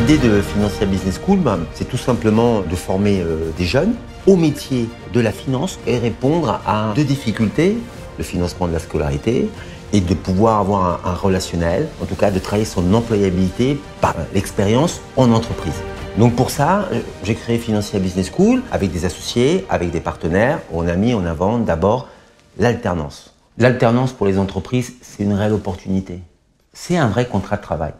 L'idée de Financia Business School, c'est tout simplement de former des jeunes au métier de la finance et répondre à deux difficultés, le financement de la scolarité et de pouvoir avoir un relationnel, en tout cas de travailler son employabilité par l'expérience en entreprise. Donc pour ça, j'ai créé Financia Business School avec des associés, avec des partenaires. On a mis en avant d'abord l'alternance. L'alternance pour les entreprises, c'est une réelle opportunité. C'est un vrai contrat de travail.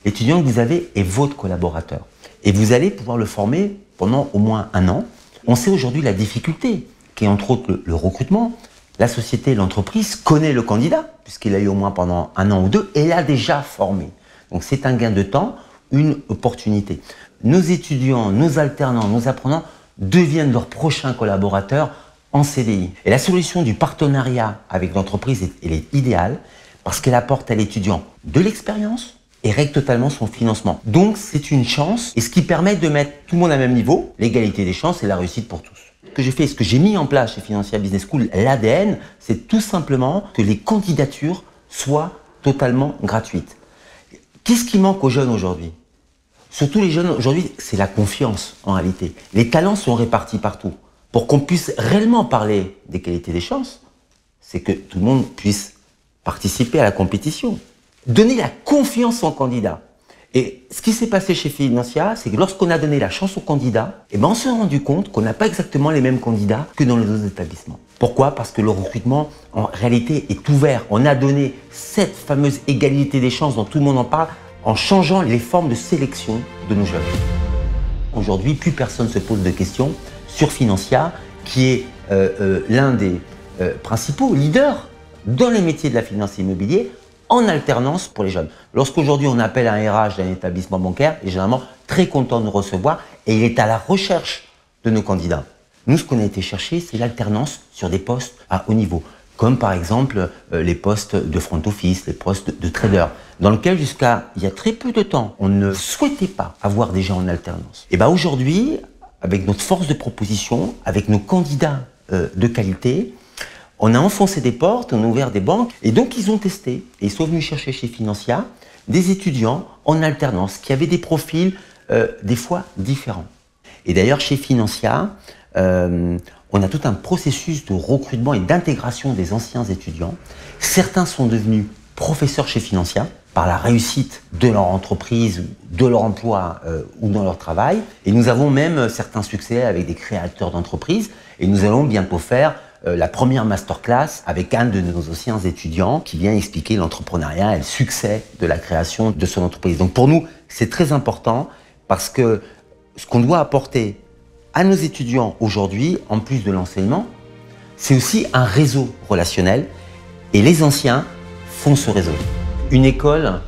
L'étudiant que vous avez est votre collaborateur. Et vous allez pouvoir le former pendant au moins 1 an. On sait aujourd'hui la difficulté, qui est entre autres le recrutement. La société, l'entreprise connaît le candidat, puisqu'il a eu au moins pendant 1 an ou 2, et l'a déjà formé. Donc c'est un gain de temps, une opportunité. Nos étudiants, nos alternants, nos apprenants deviennent leurs prochains collaborateurs en CDI. Et la solution du partenariat avec l'entreprise, elle est idéale, parce qu'elle apporte à l'étudiant de l'expérience, et règle totalement son financement. Donc c'est une chance, et ce qui permet de mettre tout le monde à même niveau, l'égalité des chances et la réussite pour tous. Ce que j'ai fait, ce que j'ai mis en place chez Financia Business School, l'ADN, c'est tout simplement que les candidatures soient totalement gratuites. Qu'est-ce qui manque aux jeunes aujourd'hui? Surtout les jeunes aujourd'hui, c'est la confiance en réalité. Les talents sont répartis partout. Pour qu'on puisse réellement parler des qualités des chances, c'est que tout le monde puisse participer à la compétition. Donner la confiance au candidat. Et ce qui s'est passé chez Financia, c'est que lorsqu'on a donné la chance aux candidats, on s'est rendu compte qu'on n'a pas exactement les mêmes candidats que dans les autres établissements. Pourquoi? Parce que le recrutement, en réalité, est ouvert. On a donné cette fameuse égalité des chances dont tout le monde en parle en changeant les formes de sélection de nos jeunes. Aujourd'hui, plus personne ne se pose de questions sur Financia, qui est l'un des principaux leaders dans les métiers de la finance immobilière, en alternance pour les jeunes. Lorsqu'aujourd'hui on appelle un RH d'un établissement bancaire, il est généralement très content de nous recevoir et il est à la recherche de nos candidats. Nous, ce qu'on a été chercher, c'est l'alternance sur des postes à haut niveau, comme par exemple les postes de front office, les postes de trader, dans lesquels jusqu'à il y a très peu de temps, on ne souhaitait pas avoir des gens en alternance. Et aujourd'hui, avec notre force de proposition, avec nos candidats de qualité, on a enfoncé des portes, on a ouvert des banques et donc ils ont testé et ils sont venus chercher chez Financia des étudiants en alternance qui avaient des profils des fois différents. Et d'ailleurs chez Financia, on a tout un processus de recrutement et d'intégration des anciens étudiants. Certains sont devenus professeurs chez Financia par la réussite de leur entreprise, de leur emploi ou dans leur travail. Et nous avons même certains succès avec des créateurs d'entreprises et nous allons bientôt faire la première masterclass avec un de nos anciens étudiants qui vient expliquer l'entrepreneuriat et le succès de la création de son entreprise. Donc pour nous, c'est très important parce que ce qu'on doit apporter à nos étudiants aujourd'hui, en plus de l'enseignement, c'est aussi un réseau relationnel et les anciens font ce réseau. Une école,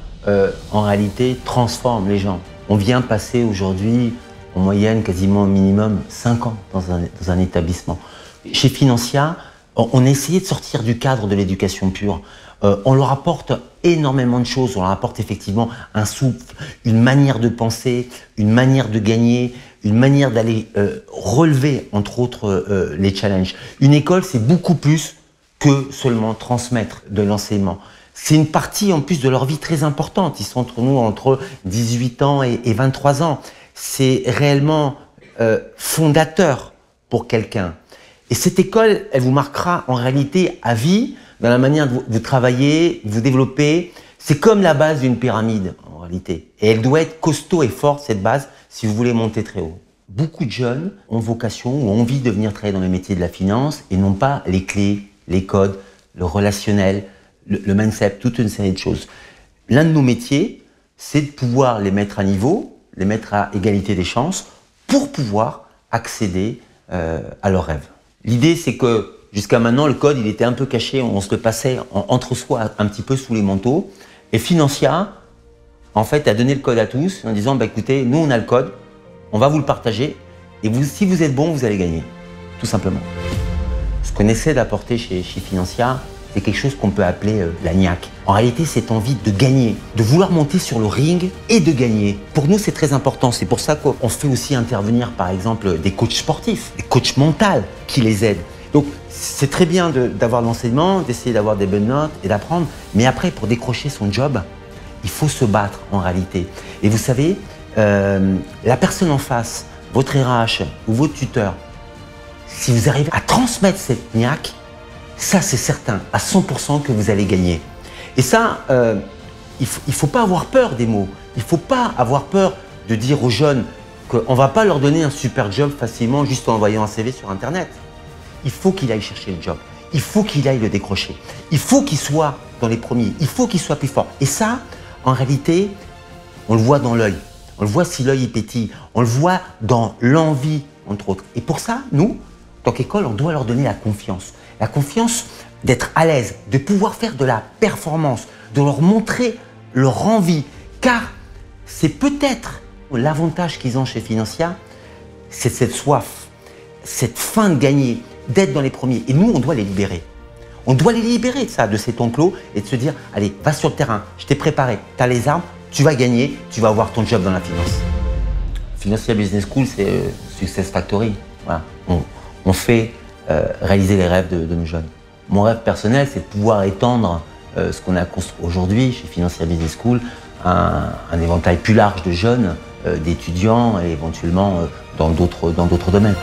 en réalité, transforme les gens. On vient passer aujourd'hui, en moyenne, quasiment au minimum 5 ans dans un établissement. Chez Financia, on a essayé de sortir du cadre de l'éducation pure. On leur apporte énormément de choses. On leur apporte effectivement un souffle, une manière de penser, une manière de gagner, une manière d'aller relever, entre autres, les challenges. Une école, c'est beaucoup plus que seulement transmettre de l'enseignement. C'est une partie, en plus de leur vie, très importante. Ils sont entre 18 ans et 23 ans. C'est réellement fondateur pour quelqu'un. Et cette école, elle vous marquera en réalité à vie dans la manière de travailler, de vous développer. C'est comme la base d'une pyramide en réalité. Et elle doit être costaud et forte, cette base, si vous voulez monter très haut. Beaucoup de jeunes ont vocation ou ont envie de venir travailler dans les métiers de la finance et n'ont pas les clés, les codes, le relationnel, le mindset, toute une série de choses. L'un de nos métiers, c'est de pouvoir les mettre à niveau, les mettre à égalité des chances pour pouvoir accéder à leurs rêves. L'idée, c'est que jusqu'à maintenant, le code, il était un peu caché, on se le passait entre soi, un petit peu sous les manteaux. Et Financia, en fait, a donné le code à tous en disant, écoutez, nous, on a le code, on va vous le partager, et vous, si vous êtes bon, vous allez gagner, tout simplement. Ce qu'on essaie d'apporter chez Financia, c'est quelque chose qu'on peut appeler la niaque. En réalité, cette envie de gagner, de vouloir monter sur le ring et de gagner. Pour nous, c'est très important. C'est pour ça qu'on fait aussi intervenir, par exemple, des coachs sportifs, des coachs mentaux qui les aident. Donc, c'est très bien d'avoir l'enseignement, d'essayer d'avoir des bonnes notes et d'apprendre. Mais après, pour décrocher son job, il faut se battre en réalité. Et vous savez, la personne en face, votre RH ou votre tuteur, si vous arrivez à transmettre cette niaque, ça c'est certain, à 100% que vous allez gagner. Et ça, il ne faut pas avoir peur des mots. Il ne faut pas avoir peur de dire aux jeunes qu'on ne va pas leur donner un super job facilement juste en envoyant un CV sur Internet. Il faut qu'il aille chercher le job. Il faut qu'il aille le décrocher. Il faut qu'il soit dans les premiers. Il faut qu'il soit plus fort. Et ça, en réalité, on le voit dans l'œil. On le voit si l'œil pétille. On le voit dans l'envie, entre autres. Et pour ça, nous, en tant qu'école, on doit leur donner la confiance. La confiance d'être à l'aise, de pouvoir faire de la performance, de leur montrer leur envie. Car c'est peut-être l'avantage qu'ils ont chez Financia, c'est cette soif, cette faim de gagner, d'être dans les premiers. Et nous, on doit les libérer. On doit les libérer de ça, de cet enclos et de se dire, allez, va sur le terrain, je t'ai préparé, tu as les armes, tu vas gagner, tu vas avoir ton job dans la finance. Financia Business School, c'est Success Factory. Voilà. On fait réaliser les rêves de nos jeunes. Mon rêve personnel, c'est de pouvoir étendre ce qu'on a construit aujourd'hui chez Financia Business School à un éventail plus large de jeunes, d'étudiants et éventuellement dans d'autres domaines.